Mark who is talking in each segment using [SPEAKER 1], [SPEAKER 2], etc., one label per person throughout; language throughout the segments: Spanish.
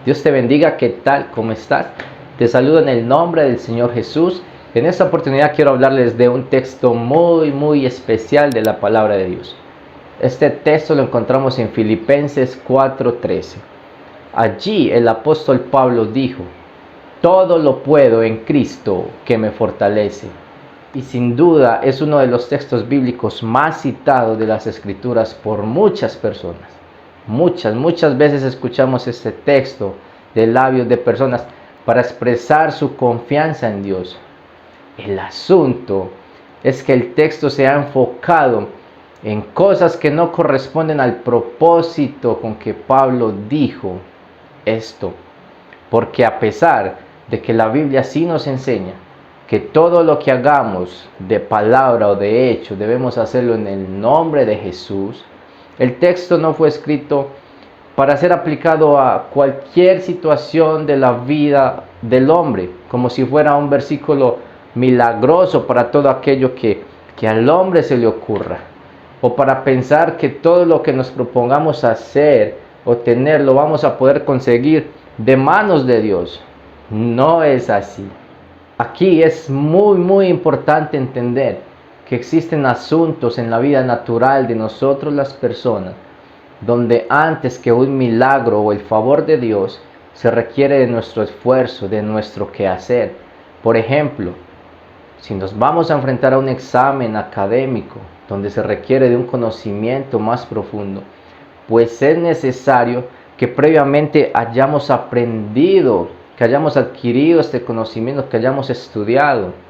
[SPEAKER 1] Dios te bendiga, ¿qué tal? ¿Cómo estás? Te saludo en el nombre del Señor Jesús. En esta oportunidad quiero hablarles de un texto muy especial de la palabra de Dios. Este texto lo encontramos en Filipenses 4:13. Allí el apóstol Pablo dijo: todo lo puedo en Cristo que me fortalece. Y sin duda es uno de los textos bíblicos más citados de las Escrituras por muchas personas. Muchas veces escuchamos este texto de labios de personas para expresar su confianza en Dios. El asunto es que el texto se ha enfocado en cosas que no corresponden al propósito con que Pablo dijo esto. Porque a pesar de que la Biblia sí nos enseña que todo lo que hagamos de palabra o de hecho debemos hacerlo en el nombre de Jesús, el texto no fue escrito para ser aplicado a cualquier situación de la vida del hombre, como si fuera un versículo milagroso para todo aquello que al hombre se le ocurra, o para pensar que todo lo que nos propongamos hacer o tener lo vamos a poder conseguir de manos de Dios. No es así. Aquí es muy importante entender que existen asuntos en la vida natural de nosotros las personas, donde antes que un milagro o el favor de Dios, se requiere de nuestro esfuerzo, de nuestro quehacer. Por ejemplo, si nos vamos a enfrentar a un examen académico, donde se requiere de un conocimiento más profundo, pues es necesario que previamente hayamos aprendido, que hayamos adquirido este conocimiento, que hayamos estudiado.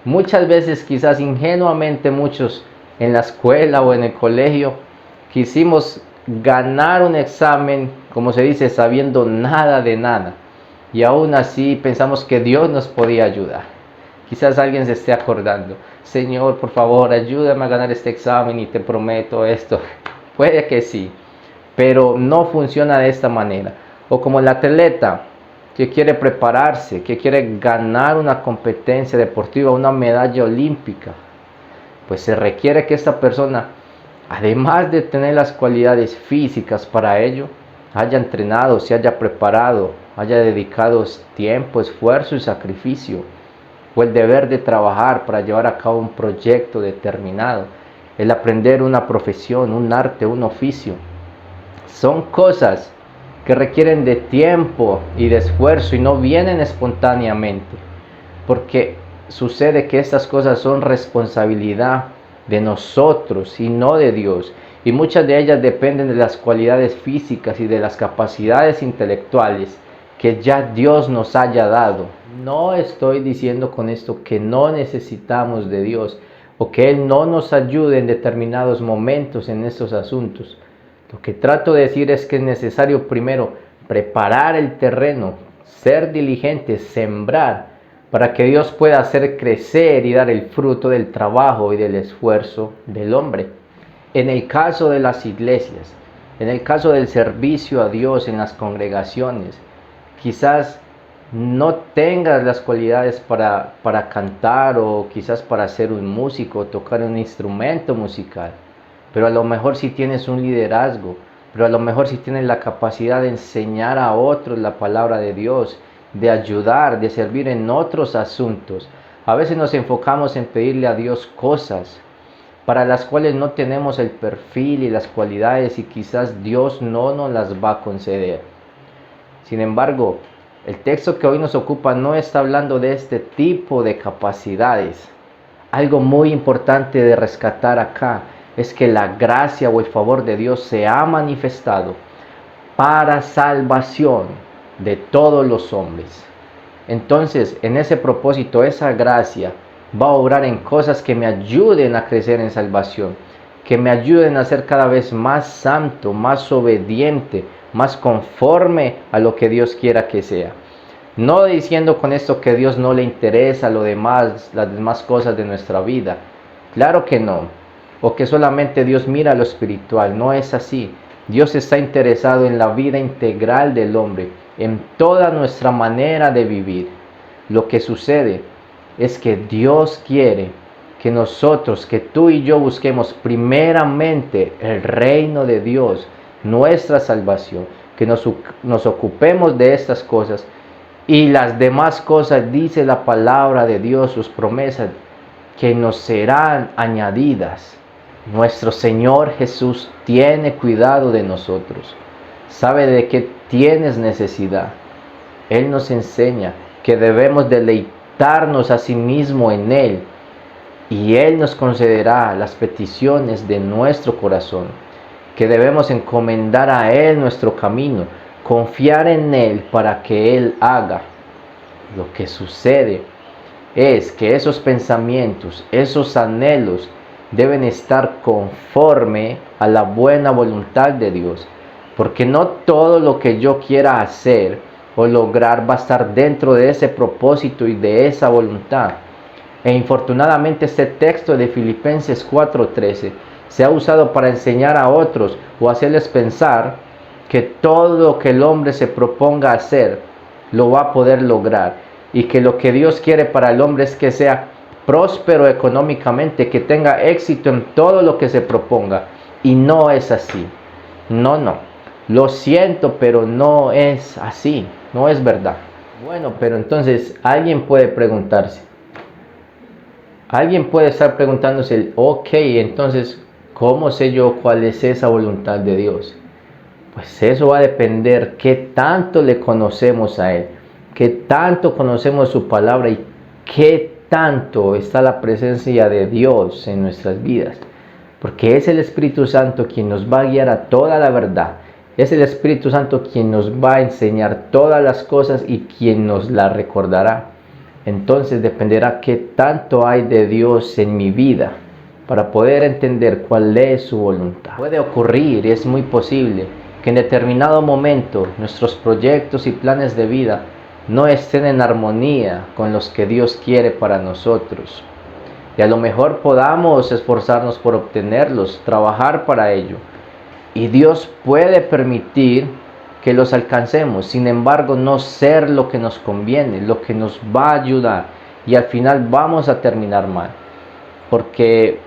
[SPEAKER 1] Muchas veces, quizás ingenuamente, muchos en la escuela o en el colegio quisimos ganar un examen, como se dice, sabiendo nada de nada, y aún así pensamos que Dios nos podía ayudar. Quizás alguien se esté acordando: Señor, por favor, ayúdame a ganar este examen y te prometo esto. Puede que sí, pero no funciona de esta manera. O como el atleta que quiere prepararse, que quiere ganar una competencia deportiva, una medalla olímpica, pues se requiere que esta persona, además de tener las cualidades físicas para ello, haya entrenado, se haya preparado, haya dedicado tiempo, esfuerzo y sacrificio, o el deber de trabajar para llevar a cabo un proyecto determinado, el aprender una profesión, un arte, un oficio. Son cosas que requieren de tiempo y de esfuerzo y no vienen espontáneamente, porque sucede que estas cosas son responsabilidad de nosotros y no de Dios, y muchas de ellas dependen de las cualidades físicas y de las capacidades intelectuales que ya Dios nos haya dado. No estoy diciendo con esto que no necesitamos de Dios o que Él no nos ayude en determinados momentos en estos asuntos. Lo que trato de decir es que es necesario primero preparar el terreno, ser diligentes, sembrar, para que Dios pueda hacer crecer y dar el fruto del trabajo y del esfuerzo del hombre. En el caso de las iglesias, en el caso del servicio a Dios en las congregaciones, quizás no tengas las cualidades para cantar, o quizás para ser un músico, tocar un instrumento musical, pero a lo mejor sí tienes un liderazgo, pero a lo mejor sí tienes la capacidad de enseñar a otros la palabra de Dios, de ayudar, de servir en otros asuntos. A veces nos enfocamos en pedirle a Dios cosas para las cuales no tenemos el perfil y las cualidades, y quizás Dios no nos las va a conceder. Sin embargo, el texto que hoy nos ocupa no está hablando de este tipo de capacidades. Algo muy importante de rescatar acá es que la gracia o el favor de Dios se ha manifestado para salvación de todos los hombres. Entonces, en ese propósito, esa gracia va a obrar en cosas que me ayuden a crecer en salvación, que me ayuden a ser cada vez más santo, más obediente, más conforme a lo que Dios quiera que sea. No diciendo con esto que a Dios no le interesa lo demás, las demás cosas de nuestra vida. Claro que no. O que solamente Dios mira lo espiritual. No es así. Dios está interesado en la vida integral del hombre, en toda nuestra manera de vivir. Lo que sucede es que Dios quiere que nosotros, que tú y yo busquemos primeramente el reino de Dios, nuestra salvación, que nos ocupemos de estas cosas, y las demás cosas, dice la palabra de Dios, sus promesas, que nos serán añadidas. Nuestro Señor Jesús tiene cuidado de nosotros, sabe de qué tienes necesidad. Él nos enseña que debemos deleitarnos a sí mismo en Él, y Él nos concederá las peticiones de nuestro corazón, que debemos encomendar a Él nuestro camino, confiar en Él para que Él haga. Lo que sucede es que esos pensamientos, esos anhelos deben estar conforme a la buena voluntad de Dios, porque no todo lo que yo quiera hacer o lograr va a estar dentro de ese propósito y de esa voluntad. E infortunadamente este texto de Filipenses 4:13 se ha usado para enseñar a otros o hacerles pensar que todo lo que el hombre se proponga hacer lo va a poder lograr, y que lo que Dios quiere para el hombre es que sea próspero económicamente, que tenga éxito en todo lo que se proponga. Y no es así. No. Lo siento, pero no es así. No es verdad. Bueno, pero entonces alguien puede preguntarse. Alguien puede estar preguntándose, ok, entonces, ¿cómo sé yo cuál es esa voluntad de Dios? Pues eso va a depender qué tanto le conocemos a Él, qué tanto conocemos su palabra y qué tanto está la presencia de Dios en nuestras vidas. Porque es el Espíritu Santo quien nos va a guiar a toda la verdad. Es el Espíritu Santo quien nos va a enseñar todas las cosas y quien nos las recordará. Entonces dependerá qué tanto hay de Dios en mi vida para poder entender cuál es su voluntad. Puede ocurrir, es muy posible, que en determinado momento nuestros proyectos y planes de vida no estén en armonía con los que Dios quiere para nosotros. Y a lo mejor podamos esforzarnos por obtenerlos, trabajar para ello. Y Dios puede permitir que los alcancemos, sin embargo no ser lo que nos conviene, lo que nos va a ayudar, y al final vamos a terminar mal, porque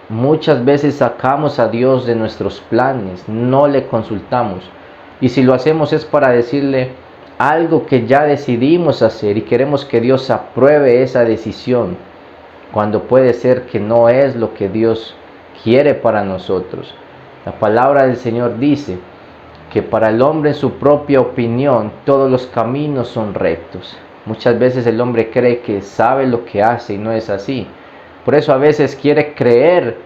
[SPEAKER 1] muchas veces sacamos a Dios de nuestros planes, no le consultamos, y si lo hacemos es para decirle algo que ya decidimos hacer y queremos que Dios apruebe esa decisión, cuando puede ser que no es lo que Dios quiere para nosotros. La palabra del Señor dice que para el hombre en su propia opinión todos los caminos son rectos. Muchas veces el hombre cree que sabe lo que hace y no es así. Por eso a veces quiere creer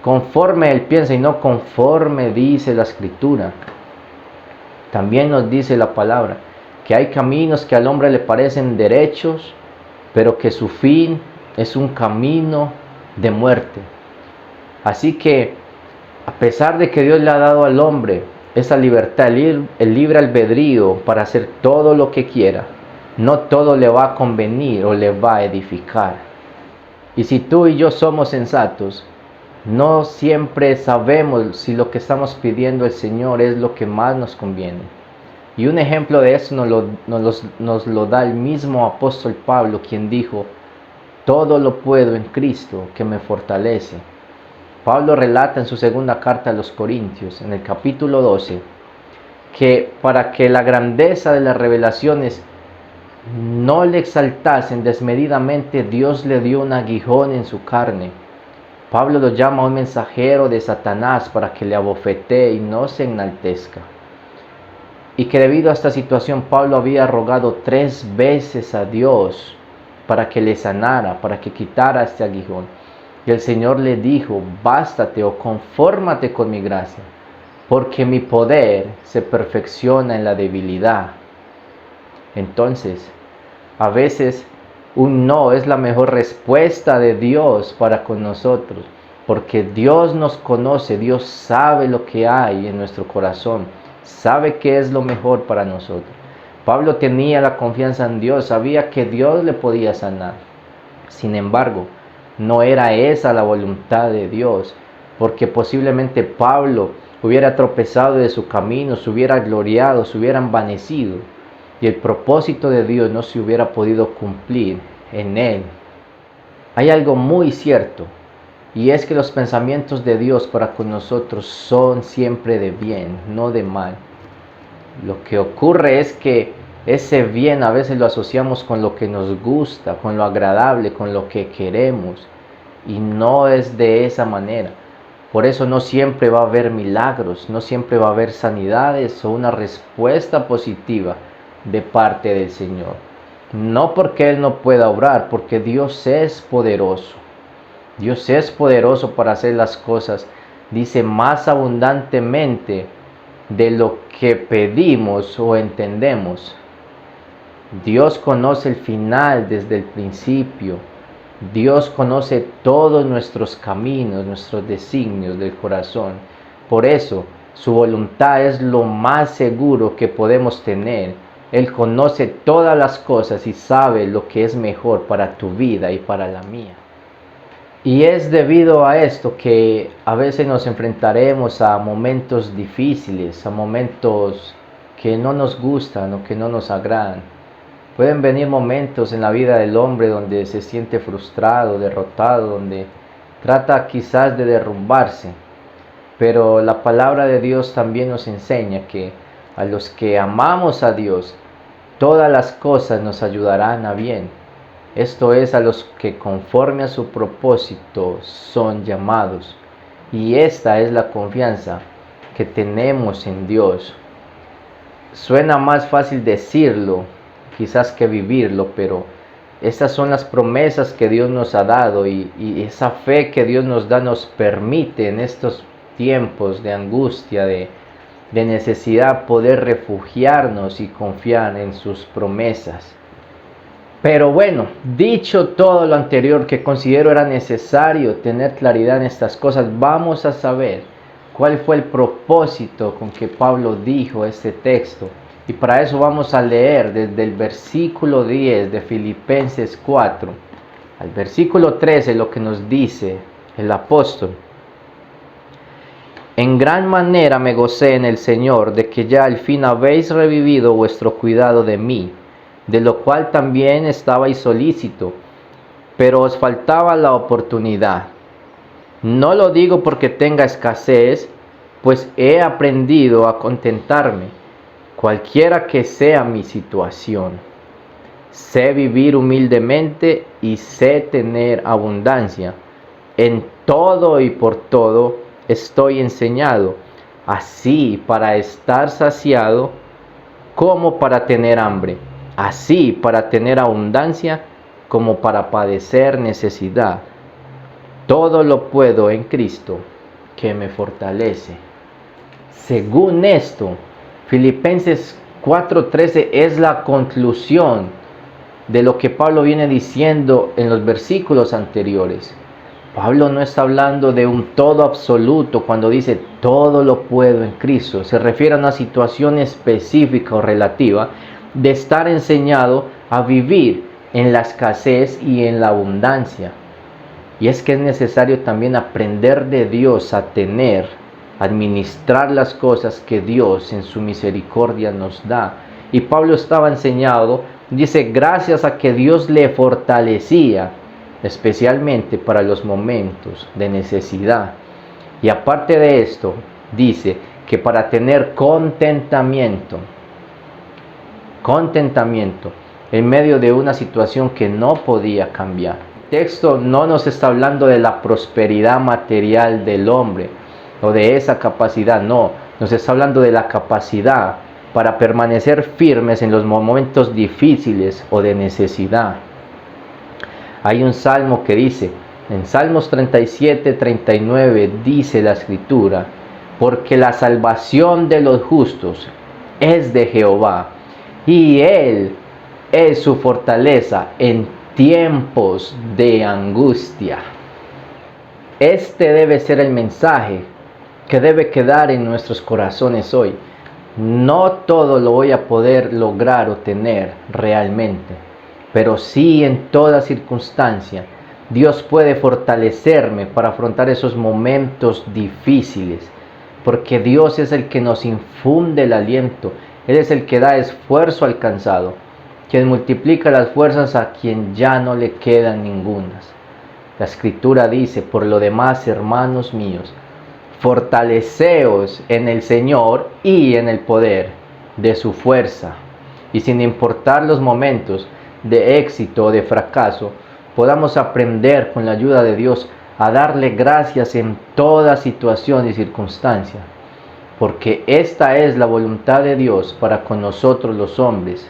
[SPEAKER 1] conforme él piensa y no conforme dice la Escritura. También nos dice la palabra que hay caminos que al hombre le parecen derechos, pero que su fin es un camino de muerte. Así que a pesar de que Dios le ha dado al hombre esa libertad, el libre albedrío para hacer todo lo que quiera, no todo le va a convenir o le va a edificar. Y si tú y yo somos sensatos, no siempre sabemos si lo que estamos pidiendo al Señor es lo que más nos conviene. Y un ejemplo de eso nos lo da el mismo apóstol Pablo, quien dijo: todo lo puedo en Cristo que me fortalece. Pablo relata en su segunda carta a los Corintios, en el capítulo 12, que para que la grandeza de las revelaciones no le exaltasen desmedidamente, Dios le dio un aguijón en su carne. Pablo lo llama un mensajero de Satanás para que le abofetee y no se enaltezca. Y que debido a esta situación Pablo había rogado 3 veces a Dios para que le sanara, para que quitara este aguijón. Y el Señor le dijo: bástate o confórmate con mi gracia, porque mi poder se perfecciona en la debilidad. Entonces, a veces un no es la mejor respuesta de Dios para con nosotros, porque Dios nos conoce, Dios sabe lo que hay en nuestro corazón, sabe qué es lo mejor para nosotros. Pablo tenía la confianza en Dios, sabía que Dios le podía sanar. Sin embargo, no era esa la voluntad de Dios, porque posiblemente Pablo hubiera tropezado de su camino, se hubiera gloriado, se hubiera envanecido, y el propósito de Dios no se hubiera podido cumplir en él. Hay algo muy cierto, y es que los pensamientos de Dios para con nosotros son siempre de bien, no de mal. Lo que ocurre es que ese bien a veces lo asociamos con lo que nos gusta, con lo agradable, con lo que queremos, y no es de esa manera. Por eso no siempre va a haber milagros, no siempre va a haber sanidades o una respuesta positiva de parte del Señor. No porque Él no pueda obrar, porque Dios es poderoso. Dios es poderoso para hacer las cosas, dice, más abundantemente de lo que pedimos o entendemos. Dios conoce el final desde el principio. Dios conoce todos nuestros caminos, nuestros designios del corazón. Por eso, su voluntad es lo más seguro que podemos tener. Él conoce todas las cosas y sabe lo que es mejor para tu vida y para la mía. Y es debido a esto que a veces nos enfrentaremos a momentos difíciles, a momentos que no nos gustan o que no nos agradan. Pueden venir momentos en la vida del hombre donde se siente frustrado, derrotado, donde trata quizás de derrumbarse. Pero la palabra de Dios también nos enseña que a los que amamos a Dios, todas las cosas nos ayudarán a bien. Esto es, a los que conforme a su propósito son llamados. Y esta es la confianza que tenemos en Dios. Suena más fácil decirlo, quizás, que vivirlo, pero estas son las promesas que Dios nos ha dado, y esa fe que Dios nos da nos permite en estos tiempos de angustia, de necesidad, poder refugiarnos y confiar en sus promesas. Pero bueno, dicho todo lo anterior, que considero era necesario tener claridad en estas cosas, vamos a saber cuál fue el propósito con que Pablo dijo este texto. Y para eso vamos a leer desde el versículo 10 de Filipenses 4 al versículo 13 lo que nos dice el apóstol. En gran manera me gocé en el Señor de que ya al fin habéis revivido vuestro cuidado de mí, de lo cual también estabais solícito, pero os faltaba la oportunidad. No lo digo porque tenga escasez, pues he aprendido a contentarme, cualquiera que sea mi situación. Sé vivir humildemente y sé tener abundancia. En todo y por todo estoy enseñado, así para estar saciado como para tener hambre, así para tener abundancia como para padecer necesidad. Todo lo puedo en Cristo que me fortalece. Según esto, Filipenses 4:13 es la conclusión de lo que Pablo viene diciendo en los versículos anteriores. Pablo no está hablando de un todo absoluto cuando dice todo lo puedo en Cristo. Se refiere a una situación específica o relativa de estar enseñado a vivir en la escasez y en la abundancia. Y es que es necesario también aprender de Dios a administrar las cosas que Dios en su misericordia nos da. Y Pablo estaba enseñado, dice, gracias a que Dios le fortalecía, especialmente para los momentos de necesidad. Y aparte de esto, dice que para tener contentamiento en medio de una situación que no podía cambiar. El texto no nos está hablando de la prosperidad material del hombre o de esa capacidad, no, nos está hablando de la capacidad para permanecer firmes en los momentos difíciles o de necesidad. Hay un salmo que dice, en Salmos 37:39 dice la escritura, porque la salvación de los justos es de Jehová, y Él es su fortaleza en tiempos de angustia. Este debe ser el mensaje que debe quedar en nuestros corazones hoy. No todo lo voy a poder lograr o tener realmente, pero sí en toda circunstancia Dios puede fortalecerme para afrontar esos momentos difíciles, porque Dios es el que nos infunde el aliento. Él es el que da esfuerzo al cansado, quien multiplica las fuerzas a quien ya no le quedan ningunas. La Escritura dice, por lo demás, hermanos míos, fortaleceos en el Señor y en el poder de su fuerza, y sin importar los momentos de éxito o de fracaso, podamos aprender con la ayuda de Dios a darle gracias en toda situación y circunstancia, porque esta es la voluntad de Dios para con nosotros los hombres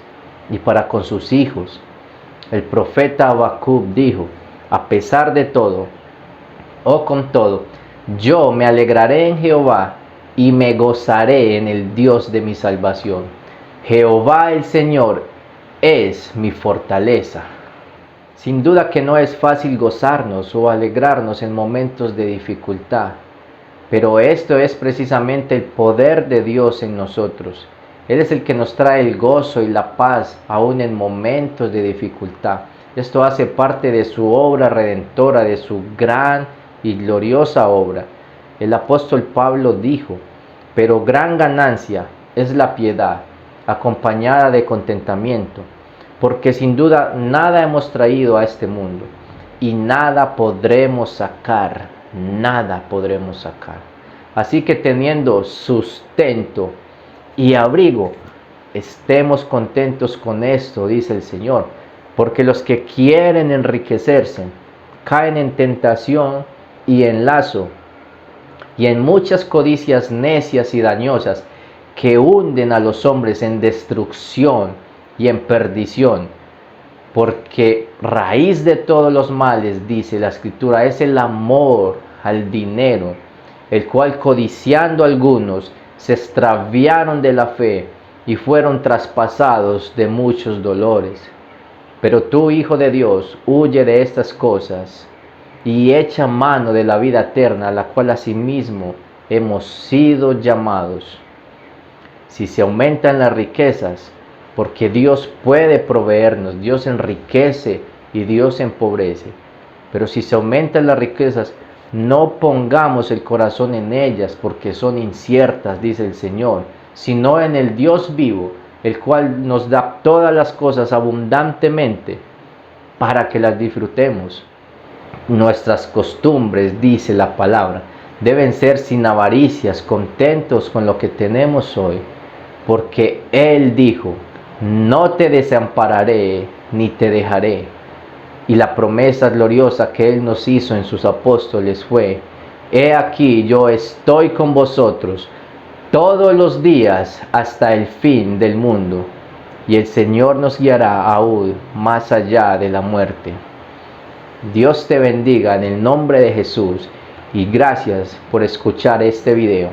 [SPEAKER 1] y para con sus hijos. El profeta Habacuc dijo: a pesar de todo, o con todo, yo me alegraré en Jehová y me gozaré en el Dios de mi salvación. Jehová el Señor es mi fortaleza. Sin duda que no es fácil gozarnos o alegrarnos en momentos de dificultad, pero esto es precisamente el poder de Dios en nosotros. Él es el que nos trae el gozo y la paz aún en momentos de dificultad. Esto hace parte de su obra redentora, de su gran y gloriosa obra. El apóstol Pablo dijo: pero gran ganancia es la piedad, acompañada de contentamiento, porque sin duda nada hemos traído a este mundo y nada podremos sacar, nada podremos sacar. Así que teniendo sustento y abrigo, estemos contentos con esto, dice el Señor, porque los que quieren enriquecerse caen en tentación y en lazo y en muchas codicias necias y dañosas que hunden a los hombres en destrucción y en perdición. Porque raíz de todos los males, dice la Escritura, es el amor al dinero, el cual codiciando algunos se extraviaron de la fe y fueron traspasados de muchos dolores. Pero tú, Hijo de Dios, huye de estas cosas y echa mano de la vida eterna, a la cual asimismo hemos sido llamados. Si se aumentan las riquezas, porque Dios puede proveernos, Dios enriquece y Dios empobrece. Pero si se aumentan las riquezas, no pongamos el corazón en ellas, porque son inciertas, dice el Señor, sino en el Dios vivo, el cual nos da todas las cosas abundantemente para que las disfrutemos. Nuestras costumbres, dice la palabra, deben ser sin avaricias, contentos con lo que tenemos hoy, porque Él dijo: no te desampararé ni te dejaré. Y la promesa gloriosa que Él nos hizo en sus apóstoles fue: he aquí yo estoy con vosotros todos los días hasta el fin del mundo. Y el Señor nos guiará aún más allá de la muerte. Dios te bendiga en el nombre de Jesús y gracias por escuchar este video.